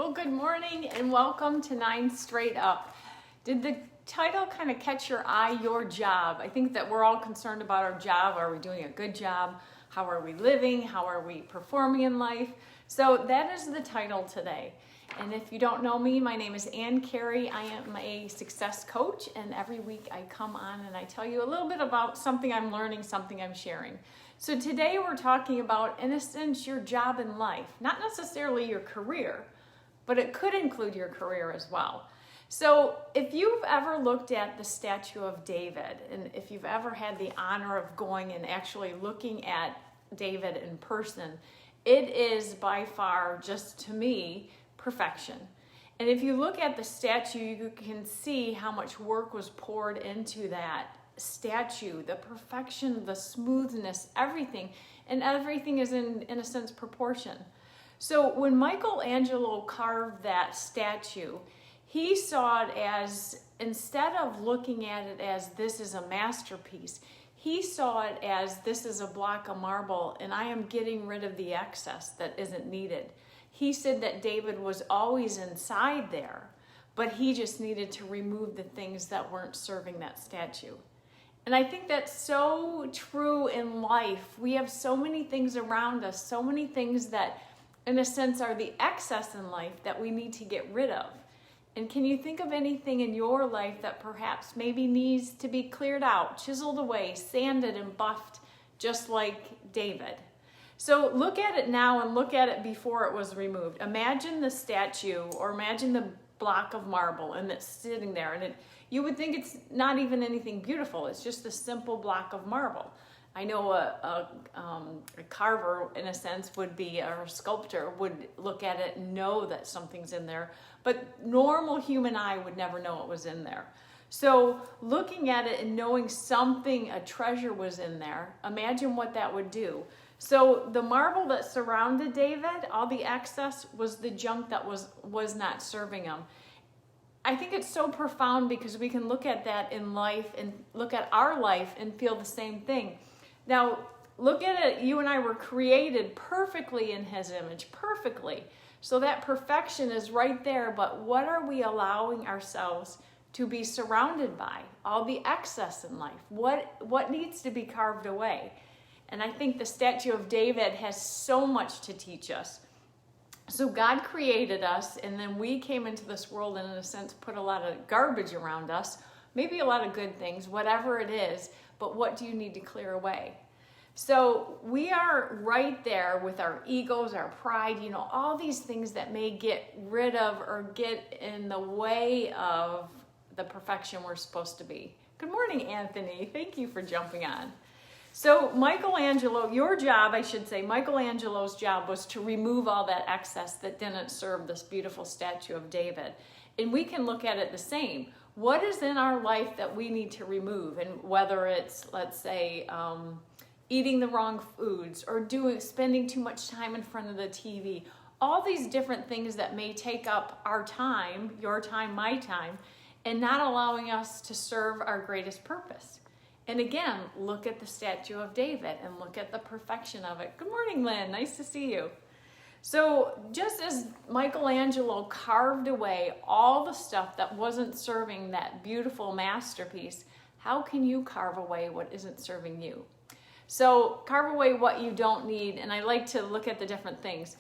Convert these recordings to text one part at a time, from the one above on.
Well, good morning and welcome to 9 Straight Up. Did the title kind of catch your eye, your job? I think that we're all concerned about our job. Are we doing a good job? How are we living? How are we performing in life? So that is the title today. And if you don't know me, my name is Ann Carey. I am a success coach, and every week I come on and I tell you a little bit about something I'm learning, something I'm sharing. So today we're talking about, in a sense, your job in life, not necessarily your career, but it could include your career as well. So if you've ever looked at the statue of David, and if you've ever had the honor of going and actually looking at David in person, it is by far, just to me, perfection. And if you look at the statue, you can see how much work was poured into that statue, the perfection, the smoothness, everything. And everything is in a sense, proportion. So when Michelangelo carved that statue, he saw it as, instead of looking at it as this is a masterpiece, he saw it as this is a block of marble and I am getting rid of the excess that isn't needed. He said that David was always inside there, but he just needed to remove the things that weren't serving that statue. And I think that's so true in life. We have so many things around us, so many things that, in a sense, are the excess in life that we need to get rid of. And can you think of anything in your life that perhaps maybe needs to be cleared out, chiseled away, sanded and buffed, just like David? So look at it now and look at it before it was removed. Imagine the statue, or imagine the block of marble and it's sitting there, and you would think it's not even anything beautiful. It's just a simple block of marble. I know a carver, in a sense, would be, or a sculptor would look at it and know that something's in there, but normal human eye would never know it was in there. So looking at it and knowing something, a treasure was in there, imagine what that would do. So the marble that surrounded David, all the excess, was the junk that was not serving him. I think it's so profound because we can look at that in life and look at our life and feel the same thing. Now, look at it. You and I were created perfectly in His image, perfectly. So that perfection is right there, but what are we allowing ourselves to be surrounded by? All the excess in life. What needs to be carved away? And I think the statue of David has so much to teach us. So God created us, and then we came into this world and, in a sense, put a lot of garbage around us, maybe a lot of good things, whatever it is, but what do you need to clear away? So we are right there with our egos, our pride, all these things that may get rid of or get in the way of the perfection we're supposed to be. Good morning, Anthony. Thank you for jumping on. So Michelangelo, your job, I should say, Michelangelo's job was to remove all that excess that didn't serve this beautiful statue of David. And we can look at it the same. What is in our life that we need to remove? And whether it's, let's say, eating the wrong foods or spending too much time in front of the TV, all these different things that may take up our time, your time, my time, and not allowing us to serve our greatest purpose. And again, look at the statue of David and look at the perfection of it. Good morning, Lynn. Nice to see you. So just as Michelangelo carved away all the stuff that wasn't serving that beautiful masterpiece, how can you carve away what isn't serving you? So carve away what you don't need. And I like to look at the different things.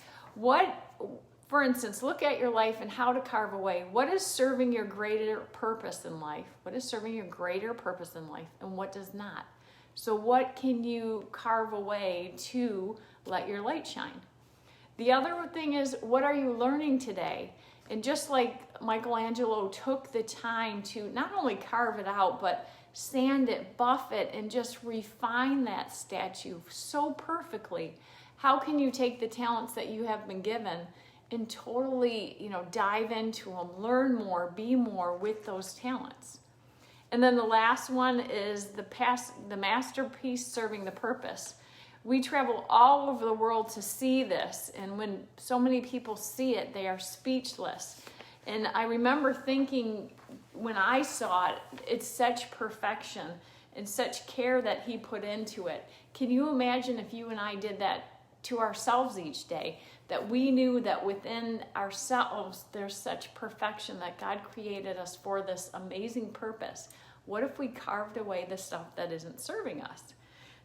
For instance, look at your life and how to carve away what is serving your greater purpose in life. What is serving your greater purpose in life and what does not? So what can you carve away to let your light shine? The other thing is, what are you learning today? And just like Michelangelo took the time to not only carve it out, but sand it, buff it, and just refine that statue so perfectly, how can you take the talents that you have been given and totally, dive into them, learn more, be more with those talents? And then the last one is the masterpiece serving the purpose. We travel all over the world to see this, and when so many people see it, they are speechless. And I remember thinking, when I saw it, it's such perfection and such care that he put into it. Can you imagine if you and I did that to ourselves each day? that we knew that within ourselves there's such perfection, that God created us for this amazing purpose. What if we carved away the stuff that isn't serving us?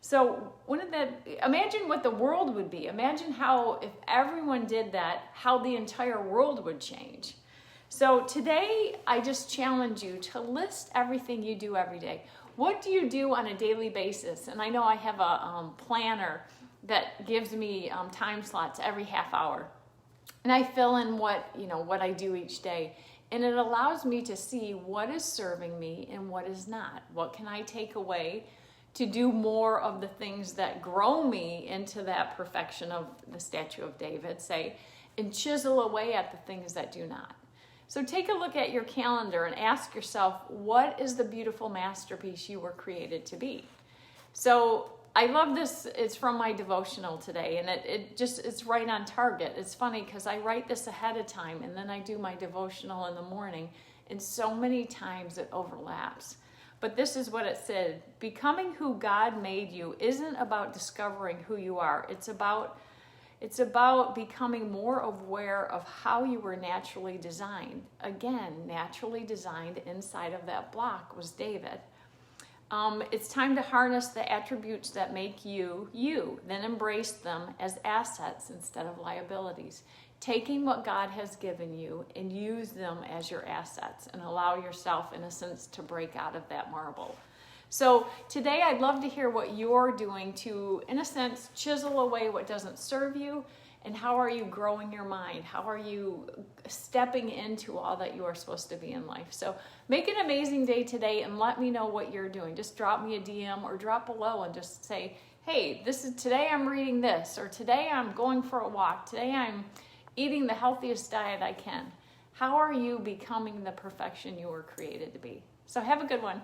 So imagine what the world would be. Imagine how, if everyone did that, how the entire world would change. So today, I just challenge you to list everything you do every day. What do you do on a daily basis? And I know I have a planner that gives me time slots every half hour. And I fill in what I do each day. And it allows me to see what is serving me and what is not. What can I take away to do more of the things that grow me into that perfection of the statue of David, say, and chisel away at the things that do not. So take a look at your calendar and ask yourself, what is the beautiful masterpiece you were created to be? So I love this. It's from my devotional today, and it's right on target. It's funny because I write this ahead of time, and then I do my devotional in the morning, and so many times it overlaps. But this is what it said: becoming who God made you isn't about discovering who you are. It's about becoming more aware of how you were naturally designed. Again, naturally designed inside of that block was David. It's time to harness the attributes that make you, you, then embrace them as assets instead of liabilities. Taking what God has given you and use them as your assets, and allow yourself, in a sense, to break out of that marble. So today I'd love to hear what you're doing to, in a sense, chisel away what doesn't serve you, and how are you growing your mind? How are you stepping into all that you are supposed to be in life? So make an amazing day today and let me know what you're doing. Just drop me a DM or drop below and just say, hey, today I'm reading this, or today I'm going for a walk. Today I'm eating the healthiest diet I can. How are you becoming the perfection you were created to be? So have a good one.